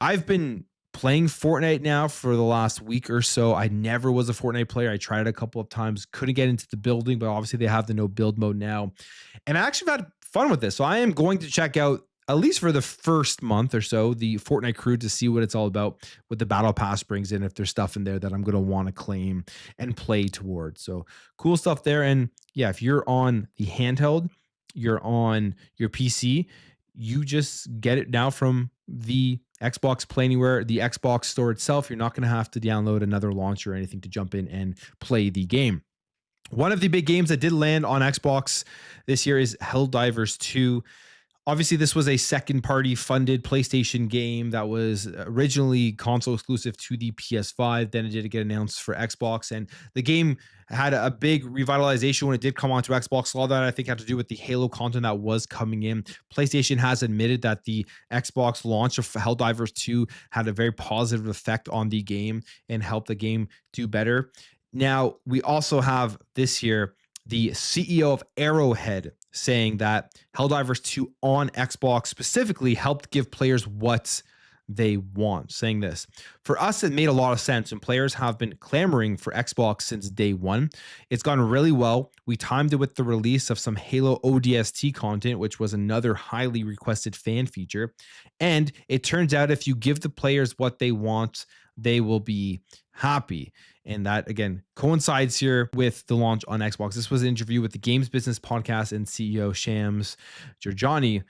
I've been playing Fortnite now for the last week or so. I never was a Fortnite player. I tried it a couple of times, couldn't get into the building, but obviously they have the no build mode now. And I actually had fun with this. So I am going to check out, at least for the first month or so, the Fortnite crew to see what it's all about, what the battle pass brings in, if there's stuff in there that I'm going to want to claim and play towards. So cool stuff there. And yeah, if you're on the handheld, you're on your PC, you just get it now from the Xbox Play Anywhere, the Xbox store itself. You're not going to have to download another launcher or anything to jump in and play the game. One of the big games that did land on Xbox this year is Helldivers 2. Obviously, this was a second party funded PlayStation game that was originally console exclusive to the PS5. Then it did get announced for Xbox, and the game had a big revitalization when it did come onto Xbox. A lot of that, I think, had to do with the Halo content that was coming in. PlayStation has admitted that the Xbox launch of Helldivers 2 had a very positive effect on the game and helped the game do better. Now, we also have this year the CEO of Arrowhead saying that Helldivers 2 on Xbox specifically helped give players what they want, saying this: for us, it made a lot of sense, and players have been clamoring for Xbox since day one. It's gone really well. We timed it with the release of some Halo ODST content, which was another highly requested fan feature. And it turns out if you give the players what they want, they will be happy. And that, again, coincides here with the launch on Xbox. This was an interview with the Games Business Podcast and CEO Shams Jorjani.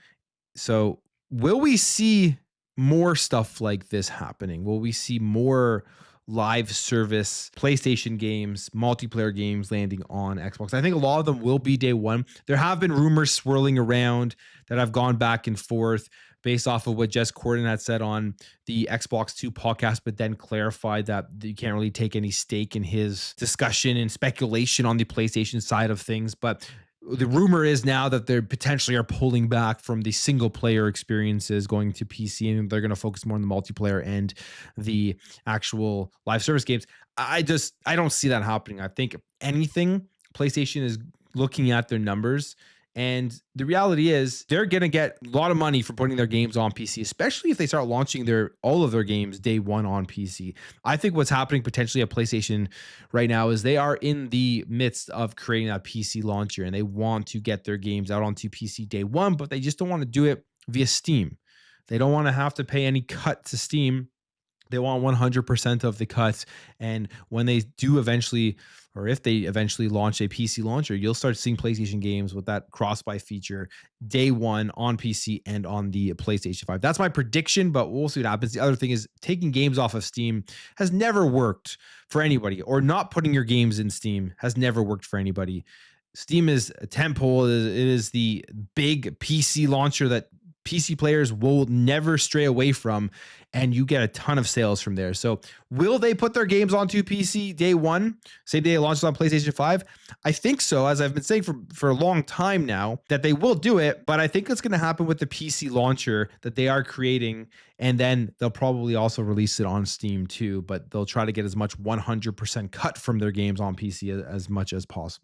So will we see more stuff like this happening? Will we see more live service PlayStation games, multiplayer games landing on Xbox? I think a lot of them will be day one. There have been rumors swirling around that have gone back and forth based off of what Jess Corden had said on the Xbox 2 podcast, but then clarified that you can't really take any stake in his discussion and speculation on the PlayStation side of things. But the rumor is now that they potentially are pulling back from the single player experiences going to PC, and they're going to focus more on the multiplayer and the actual live service games. I don't see that happening. I think if anything, PlayStation is looking at their numbers, and the reality is they're going to get a lot of money for putting their games on PC, especially if they start launching all of their games day one on PC. I think what's happening potentially at PlayStation right now is they are in the midst of creating that PC launcher, and they want to get their games out onto PC day one, but they just don't want to do it via Steam. They don't want to have to pay any cut to Steam. They want 100% of the cuts. And when they do eventually, or if they eventually launch a PC launcher, you'll start seeing PlayStation games with that cross-buy feature day one on PC and on the PlayStation 5. That's my prediction, but we'll see what happens. The other thing is taking games off of Steam has never worked for anybody, or not putting your games in Steam has never worked for anybody. Steam is a tentpole. It is the big PC launcher that PC players will never stray away from, and you get a ton of sales from there. So will they put their games onto PC day one, same day it launches on PlayStation 5? I think so, as I've been saying for a long time now, that they will do it, but I think it's going to happen with the PC launcher that they are creating, and then they'll probably also release it on Steam too, but they'll try to get as much 100% cut from their games on PC as much as possible.